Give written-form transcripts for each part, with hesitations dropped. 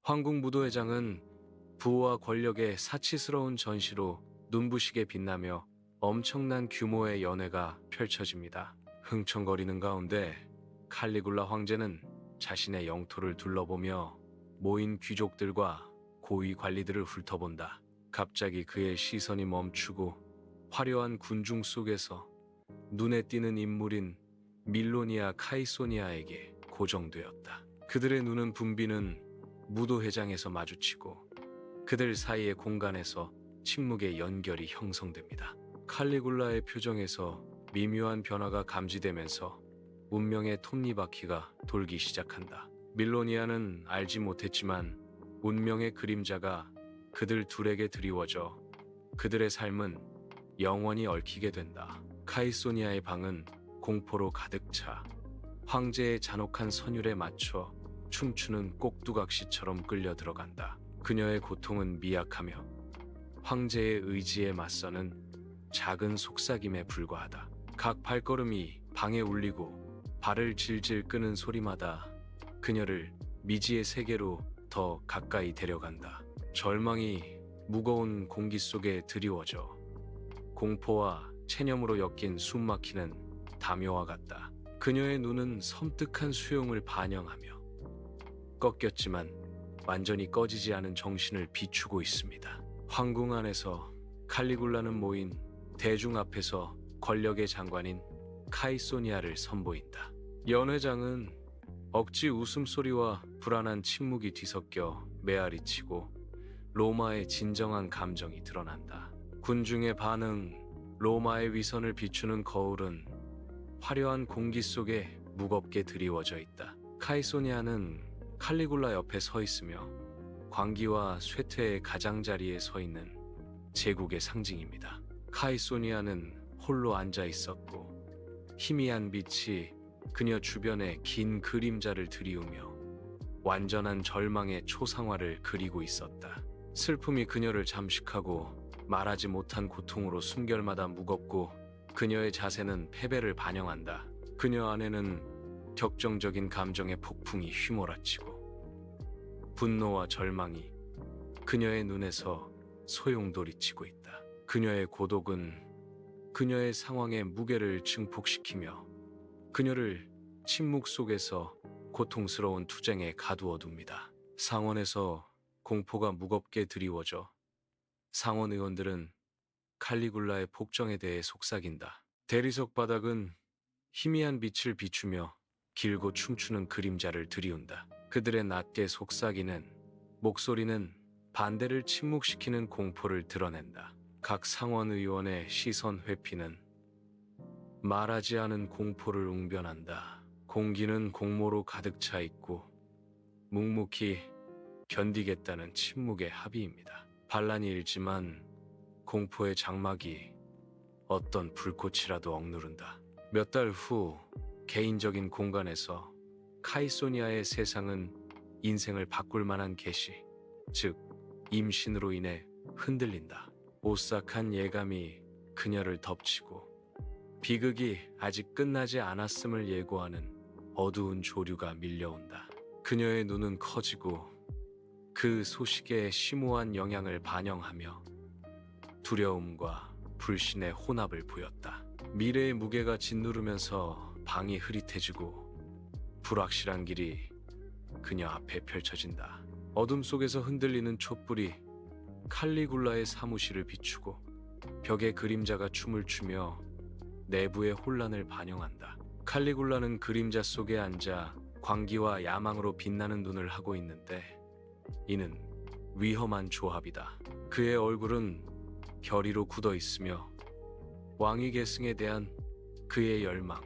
황궁 무도회장은 부와 권력의 사치스러운 전시로 눈부시게 빛나며 엄청난 규모의 연회가 펼쳐집니다. 흥청거리는 가운데 칼리굴라 황제는 자신의 영토를 둘러보며 모인 귀족들과 고위 관리들을 훑어본다. 갑자기 그의 시선이 멈추고 화려한 군중 속에서 눈에 띄는 인물인 밀로니아 카이소니아에게 고정되었다. 그들의 눈은 붐비는 무도회장에서 마주치고 그들 사이의 공간에서 침묵의 연결이 형성됩니다. 칼리굴라의 표정에서 미묘한 변화가 감지되면서 운명의 톱니바퀴가 돌기 시작한다. 밀로니아는 알지 못했지만 운명의 그림자가 그들 둘에게 드리워져 그들의 삶은 영원히 얽히게 된다. 카이소니아의 방은 공포로 가득 차 황제의 잔혹한 선율에 맞춰 춤추는 꼭두각시처럼 끌려 들어간다. 그녀의 고통은 미약하며 황제의 의지에 맞서는 작은 속삭임에 불과하다. 각 발걸음이 방에 울리고 발을 질질 끄는 소리마다 그녀를 미지의 세계로 더 가까이 데려간다. 절망이 무거운 공기 속에 드리워져 공포와 체념으로 엮인 숨막히는 담요와 같다. 그녀의 눈은 섬뜩한 수용을 반영하며 꺾였지만 완전히 꺼지지 않은 정신을 비추고 있습니다. 황궁 안에서 칼리굴라는 모인 대중 앞에서 권력의 장관인 카이소니아를 선보인다. 연회장은 억지 웃음소리와 불안한 침묵이 뒤섞여 메아리치고 로마의 진정한 감정이 드러난다. 군중의 반응, 로마의 위선을 비추는 거울은 화려한 공기 속에 무겁게 드리워져 있다. 카이소니아는 칼리굴라 옆에 서 있으며 광기와 쇠퇴의 가장자리에 서 있는 제국의 상징입니다. 카이소니아는 홀로 앉아 있었고 희미한 빛이 그녀 주변에 긴 그림자를 드리우며 완전한 절망의 초상화를 그리고 있었다. 슬픔이 그녀를 잠식하고 말하지 못한 고통으로 숨결마다 무겁고 그녀의 자세는 패배를 반영한다. 그녀 안에는 격정적인 감정의 폭풍이 휘몰아치고 분노와 절망이 그녀의 눈에서 소용돌이치고 있다. 그녀의 고독은 그녀의 상황의 무게를 증폭시키며 그녀를 침묵 속에서 고통스러운 투쟁에 가두어 둡니다. 상원에서 공포가 무겁게 드리워져 상원 의원들은 칼리굴라의 폭정에 대해 속삭인다. 대리석 바닥은 희미한 빛을 비추며 길고 춤추는 그림자를 들이운다. 그들의 낮게 속삭이는 목소리는 반대를 침묵시키는 공포를 드러낸다. 각 상원 의원의 시선 회피는 말하지 않은 공포를 웅변한다. 공기는 공모로 가득 차 있고 묵묵히 견디겠다는 침묵의 합의입니다. 반란이 일지만 공포의 장막이 어떤 불꽃이라도 억누른다. 몇 달 후 개인적인 공간에서 카이소니아의 세상은 인생을 바꿀 만한 계시, 즉 임신으로 인해 흔들린다. 오싹한 예감이 그녀를 덮치고 비극이 아직 끝나지 않았음을 예고하는 어두운 조류가 밀려온다. 그녀의 눈은 커지고 그 소식에 심오한 영향을 반영하며 두려움과 불신의 혼합을 보였다. 미래의 무게가 짓누르면서 방이 흐릿해지고 불확실한 길이 그녀 앞에 펼쳐진다. 어둠 속에서 흔들리는 촛불이 칼리굴라의 사무실을 비추고 벽에 그림자가 춤을 추며 내부의 혼란을 반영한다. 칼리굴라는 그림자 속에 앉아 광기와 야망으로 빛나는 눈을 하고 있는데 이는 위험한 조합이다. 그의 얼굴은 결의로 굳어 있으며 왕위 계승에 대한 그의 열망,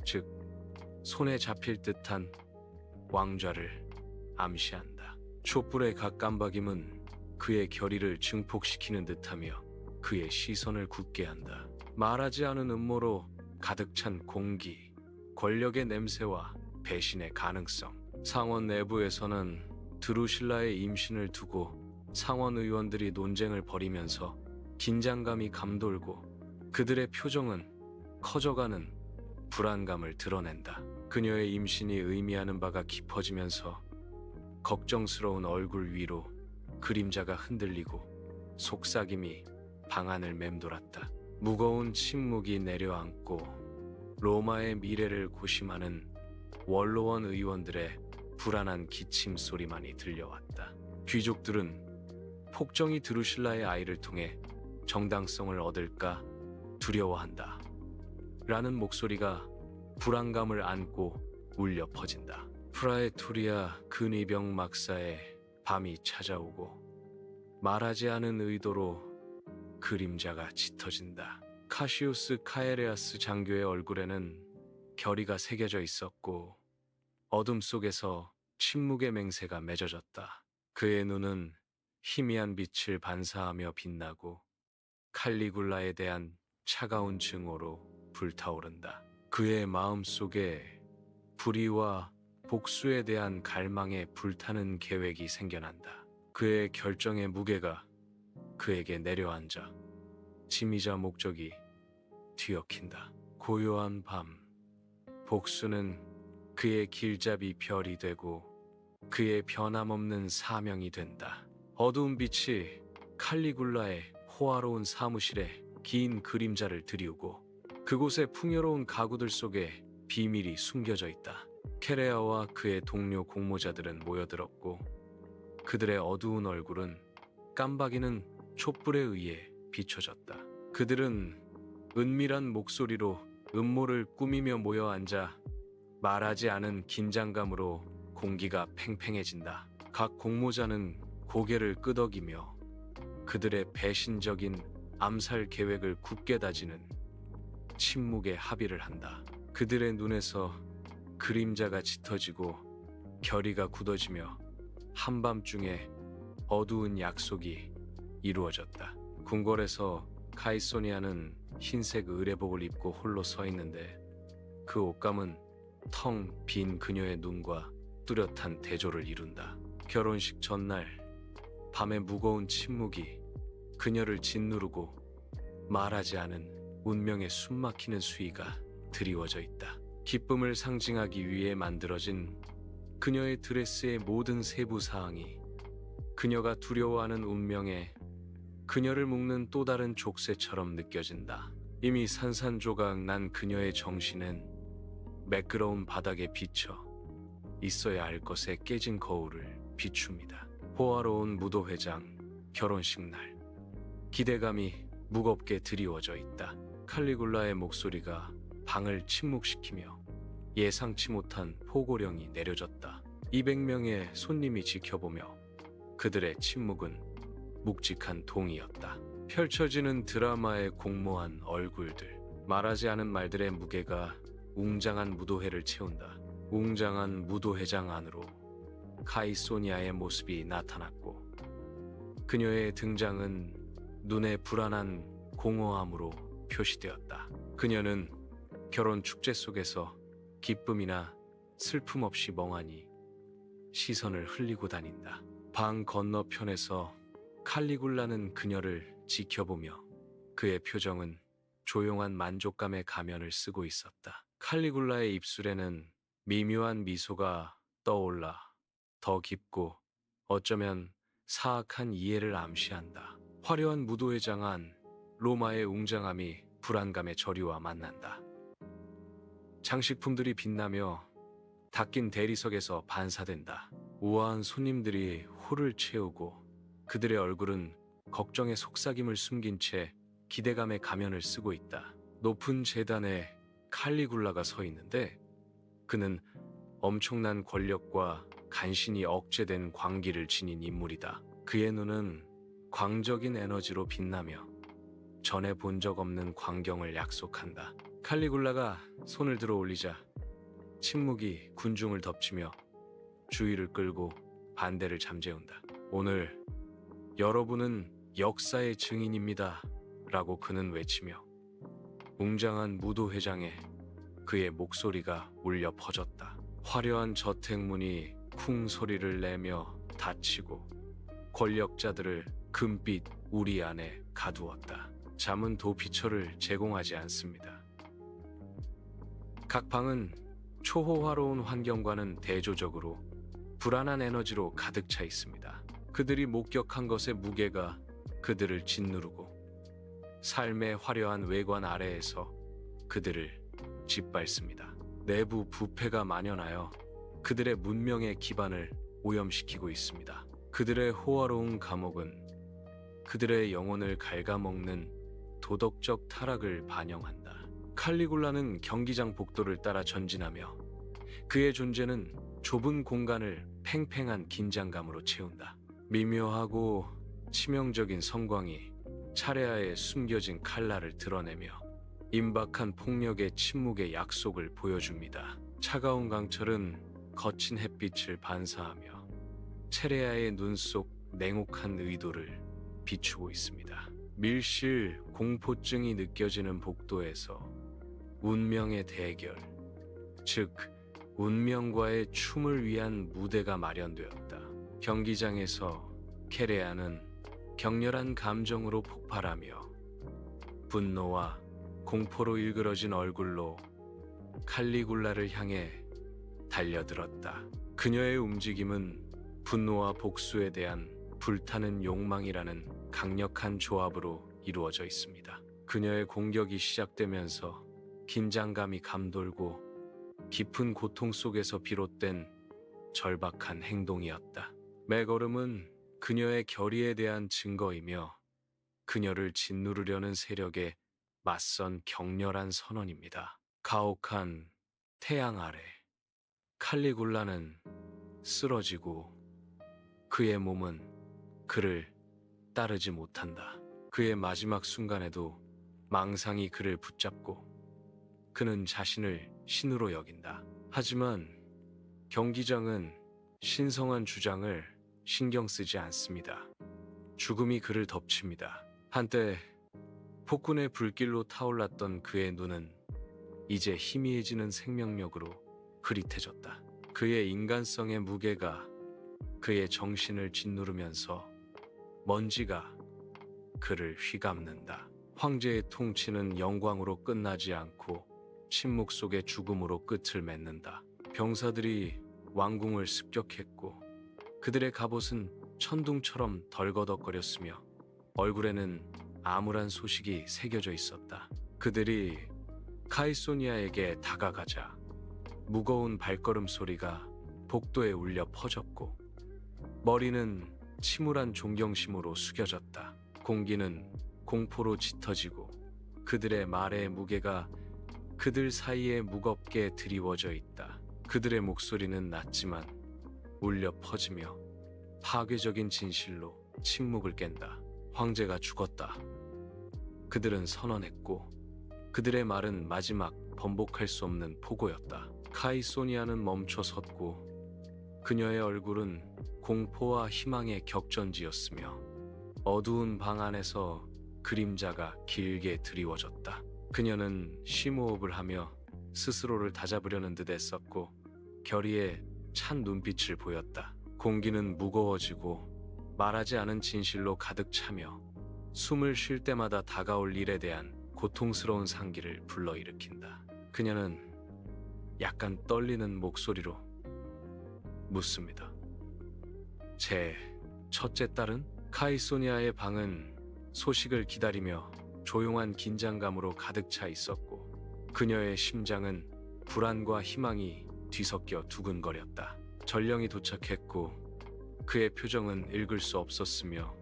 즉 손에 잡힐 듯한 왕좌를 암시한다. 촛불의 각 깜박임은 그의 결의를 증폭시키는 듯하며 그의 시선을 굳게 한다. 말하지 않은 음모로 가득 찬 공기, 권력의 냄새와 배신의 가능성. 상원 내부에서는 드루실라의 임신을 두고 상원 의원들이 논쟁을 벌이면서 긴장감이 감돌고 그들의 표정은 커져가는 불안감을 드러낸다. 그녀의 임신이 의미하는 바가 깊어지면서 걱정스러운 얼굴 위로 그림자가 흔들리고 속삭임이 방안을 맴돌았다. 무거운 침묵이 내려앉고 로마의 미래를 고심하는 원로원 의원들의 불안한 기침 소리만이 들려왔다. 귀족들은 폭정이 드루실라의 아이를 통해 정당성을 얻을까 두려워한다. 라는 목소리가 불안감을 안고 울려 퍼진다. 프라에토리아 근위병 막사에 밤이 찾아오고 말하지 않은 의도로 그림자가 짙어진다. 카시우스 카에레아스 장교의 얼굴에는 결의가 새겨져 있었고 어둠 속에서 침묵의 맹세가 맺어졌다. 그의 눈은 희미한 빛을 반사하며 빛나고 칼리굴라에 대한 차가운 증오로 불타오른다. 그의 마음속에 불의와 복수에 대한 갈망에 불타는 계획이 생겨난다. 그의 결정의 무게가 그에게 내려앉아 짐이자 목적이 뒤엉킨다. 고요한 밤, 복수는 그의 길잡이 별이 되고 그의 변함없는 사명이 된다. 어두운 빛이 칼리굴라의 호화로운 사무실에 긴 그림자를 드리우고 그곳의 풍요로운 가구들 속에 비밀이 숨겨져 있다. 케레아와 그의 동료 공모자들은 모여들었고 그들의 어두운 얼굴은 깜박이는 촛불에 의해 비춰졌다. 그들은 은밀한 목소리로 음모를 꾸미며 모여 앉아 말하지 않은 긴장감으로 공기가 팽팽해진다. 각 공모자는 고개를 끄덕이며 그들의 배신적인 암살 계획을 굳게 다지는 침묵에 합의를 한다. 그들의 눈에서 그림자가 짙어지고 결의가 굳어지며 한밤중에 어두운 약속이 이루어졌다. 궁궐에서 카이소니아는 흰색 의례복을 입고 홀로 서 있는데 그 옷감은 텅 빈 그녀의 눈과 뚜렷한 대조를 이룬다. 결혼식 전날 밤의 무거운 침묵이 그녀를 짓누르고 말하지 않은 운명의 숨막히는 수위가 드리워져 있다. 기쁨을 상징하기 위해 만들어진 그녀의 드레스의 모든 세부 사항이 그녀가 두려워하는 운명에 그녀를 묶는 또 다른 족쇄처럼 느껴진다. 이미 산산조각 난 그녀의 정신은 매끄러운 바닥에 비쳐 있어야 할 것에 깨진 거울을 비춥니다. 호화로운 무도회장, 결혼식 날, 기대감이 무겁게 드리워져 있다. 칼리굴라의 목소리가 방을 침묵시키며 예상치 못한 포고령이 내려졌다. 200명의 손님이 지켜보며 그들의 침묵은 묵직한 동이었다. 펼쳐지는 드라마의 공모한 얼굴들, 말하지 않은 말들의 무게가 웅장한 무도회를 채운다. 웅장한 무도회장 안으로 카이소니아의 모습이 나타났고 그녀의 등장은 눈에 불안한 공허함으로 표시되었다. 그녀는 결혼 축제 속에서 기쁨이나 슬픔 없이 멍하니 시선을 흘리고 다닌다. 방 건너편에서 칼리굴라는 그녀를 지켜보며 그의 표정은 조용한 만족감의 가면을 쓰고 있었다. 칼리굴라의 입술에는 미묘한 미소가 떠올라 더 깊고 어쩌면 사악한 이해를 암시한다. 화려한 무도회장 안 로마의 웅장함이 불안감의 저리와 만난다. 장식품들이 빛나며 닦인 대리석에서 반사된다. 우아한 손님들이 홀을 채우고 그들의 얼굴은 걱정의 속삭임을 숨긴 채 기대감의 가면을 쓰고 있다. 높은 제단에 칼리굴라가 서 있는데 그는 엄청난 권력과 간신히 억제된 광기를 지닌 인물이다. 그의 눈은 광적인 에너지로 빛나며 전에 본 적 없는 광경을 약속한다. 칼리굴라가 손을 들어 올리자 침묵이 군중을 덮치며 주의를 끌고 반대를 잠재운다. 오늘 여러분은 역사의 증인입니다. 라고 그는 외치며 웅장한 무도회장에 그의 목소리가 울려 퍼졌다. 화려한 저택문이 쿵 소리를 내며 닫히고 권력자들을 금빛 우리 안에 가두었다. 잠은 도피처를 제공하지 않습니다. 각 방은 초호화로운 환경과는 대조적으로 불안한 에너지로 가득 차 있습니다. 그들이 목격한 것의 무게가 그들을 짓누르고 삶의 화려한 외관 아래에서 그들을 짓밟습니다. 내부 부패가 만연하여 그들의 문명의 기반을 오염시키고 있습니다. 그들의 호화로운 감옥은 그들의 영혼을 갉아먹는 도덕적 타락을 반영한다. 칼리굴라는 경기장 복도를 따라 전진하며 그의 존재는 좁은 공간을 팽팽한 긴장감으로 채운다. 미묘하고 치명적인 성광이 차례하에 숨겨진 칼날을 드러내며 임박한 폭력의 침묵의 약속을 보여줍니다. 차가운 강철은 거친 햇빛을 반사하며 체레아의 눈 속 냉혹한 의도를 비추고 있습니다. 밀실 공포증이 느껴지는 복도에서 운명의 대결, 즉 운명과의 춤을 위한 무대가 마련되었다. 경기장에서 케레아는 격렬한 감정으로 폭발하며 분노와 공포로 일그러진 얼굴로 칼리굴라를 향해 달려들었다. 그녀의 움직임은 분노와 복수에 대한 불타는 욕망이라는 강력한 조합으로 이루어져 있습니다. 그녀의 공격이 시작되면서 긴장감이 감돌고 깊은 고통 속에서 비롯된 절박한 행동이었다. 매 걸음은 그녀의 결의에 대한 증거이며 그녀를 짓누르려는 세력에 맞선 격렬한 선언입니다. 가혹한 태양 아래 칼리굴라는 쓰러지고 그의 몸은 그를 따르지 못한다. 그의 마지막 순간에도 망상이 그를 붙잡고 그는 자신을 신으로 여긴다. 하지만 경기장은 신성한 주장을 신경 쓰지 않습니다. 죽음이 그를 덮칩니다. 한때 폭군의 불길로 타올랐던 그의 눈은 이제 희미해지는 생명력으로 흐릿해졌다. 그의 인간성의 무게가 그의 정신을 짓누르면서 먼지가 그를 휘감는다. 황제의 통치는 영광으로 끝나지 않고 침묵 속의 죽음으로 끝을 맺는다. 병사들이 왕궁을 습격했고 그들의 갑옷은 천둥처럼 덜거덕거렸으며 얼굴에는 암울한 소식이 새겨져 있었다. 그들이 카이소니아에게 다가가자 무거운 발걸음 소리가 복도에 울려 퍼졌고 머리는 침울한 존경심으로 숙여졌다. 공기는 공포로 짙어지고 그들의 말의 무게가 그들 사이에 무겁게 드리워져 있다. 그들의 목소리는 낮지만 울려 퍼지며 파괴적인 진실로 침묵을 깬다. 황제가 죽었다. 그들은 선언했고 그들의 말은 마지막 번복할 수 없는 포고였다. 카이소니아는 멈춰 섰고 그녀의 얼굴은 공포와 희망의 격전지였으며 어두운 방 안에서 그림자가 길게 드리워졌다. 그녀는 심호흡을 하며 스스로를 다잡으려는 듯 애썼고 결의에 찬 눈빛을 보였다. 공기는 무거워지고 말하지 않은 진실로 가득 차며 숨을 쉴 때마다 다가올 일에 대한 고통스러운 상기를 불러일으킨다. 그녀는 약간 떨리는 목소리로 묻습니다. 제 첫째 딸은? 카이소니아의 방은 소식을 기다리며 조용한 긴장감으로 가득 차 있었고 그녀의 심장은 불안과 희망이 뒤섞여 두근거렸다. 전령이 도착했고 그의 표정은 읽을 수 없었으며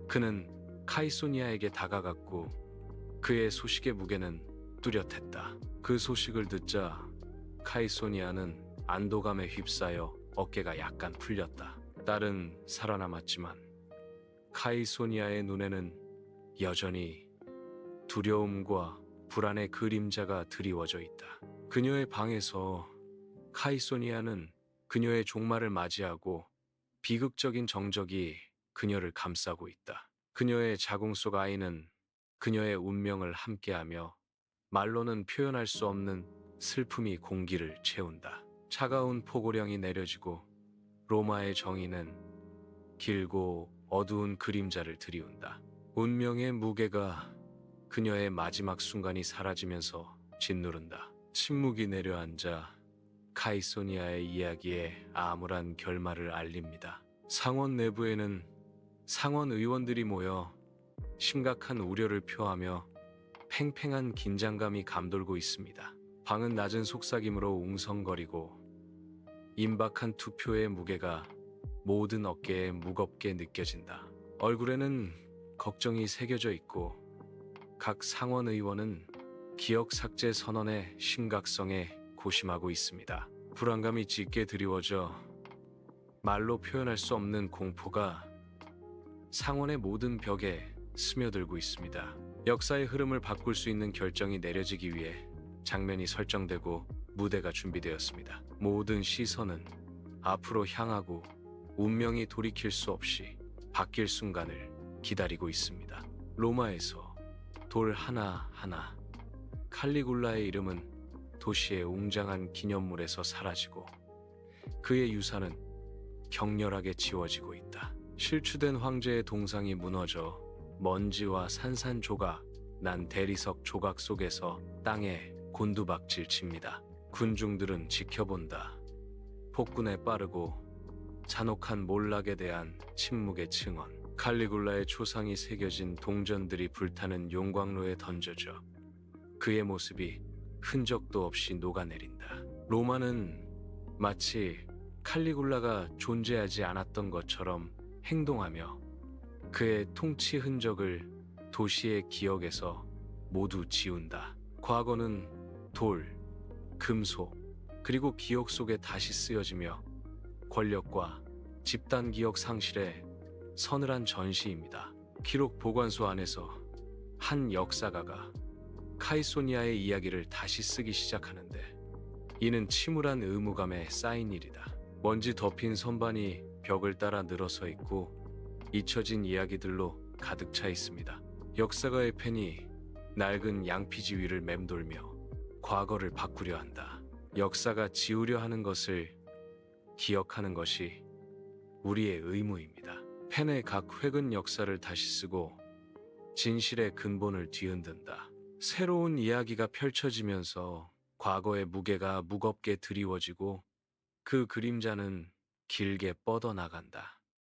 그는 카이소니아에게 다가갔고 그의 소식의 무게는 뚜렷했다. 그 소식을 듣자 카이소니아는 안도감에 휩싸여 어깨가 약간 풀렸다. 딸은 살아남았지만 카이소니아의 눈에는 여전히 두려움과 불안의 그림자가 드리워져 있다. 그녀의 방에서 카이소니아는 그녀의 종말을 맞이하고 비극적인 정적이 그녀를 감싸고 있다. 그녀의 자궁 속 아이는 그녀의 운명을 함께하며 말로는 표현할 수 없는 슬픔이 공기를 채운다. 차가운 포고령이 내려지고 로마의 정의는 길고 어두운 그림자를 들이운다. 운명의 무게가 그녀의 마지막 순간이 사라지면서 짓누른다. 침묵이 내려앉아 카이소니아의 이야기에 암울한 결말을 알립니다. 상원 내부에는 상원 의원들이 모여 심각한 우려를 표하며 팽팽한 긴장감이 감돌고 있습니다. 방은 낮은 속삭임으로 웅성거리고 임박한 투표의 무게가 모든 어깨에 무겁게 느껴진다. 얼굴에는 걱정이 새겨져 있고 각 상원 의원은 기억 삭제 선언의 심각성에 고심하고 있습니다. 불안감이 짙게 드리워져 말로 표현할 수 없는 공포가 상원의 모든 벽에 스며들고 있습니다. 역사의 흐름을 바꿀 수 있는 결정이 내려지기 위해 장면이 설정되고 무대가 준비되었습니다. 모든 시선은 앞으로 향하고 운명이 돌이킬 수 없이 바뀔 순간을 기다리고 있습니다. 로마에서 돌 하나하나 칼리굴라의 이름은 도시의 웅장한 기념물에서 사라지고 그의 유산은 격렬하게 지워지고 있다. 실추된 황제의 동상이 무너져 먼지와 산산조각 난 대리석 조각 속에서 땅에 곤두박질 칩니다. 군중들은 지켜본다. 폭군의 빠르고 잔혹한 몰락에 대한 침묵의 증언. 칼리굴라의 초상이 새겨진 동전들이 불타는 용광로에 던져져 그의 모습이 흔적도 없이 녹아내린다. 로마는 마치 칼리굴라가 존재하지 않았던 것처럼 행동하며 그의 통치 흔적을 도시의 기억에서 모두 지운다. 과거는 돌, 금속, 그리고 기억 속에 다시 쓰여지며 권력과 집단 기억 상실의 서늘한 전시입니다. 기록 보관소 안에서 한 역사가가 카이소니아의 이야기를 다시 쓰기 시작하는데 이는 침울한 의무감에 쌓인 일이다. 먼지 덮인 선반이 벽을 따라 늘어서 있고 잊혀진 이야기들로 가득 차 있습니다. 역사가의 펜이 낡은 양피지 위를 맴돌며 과거를 바꾸려 한다. 역사가 지우려 하는 것을 기억하는 것이 우리의 의무입니다. 펜의 각 획은 역사를 다시 쓰고 진실의 근본을 뒤흔든다. 새로운 이야기가 펼쳐지면서 과거의 무게가 무겁게 드리워지고 그 그림자는 길게 뻗어나간다.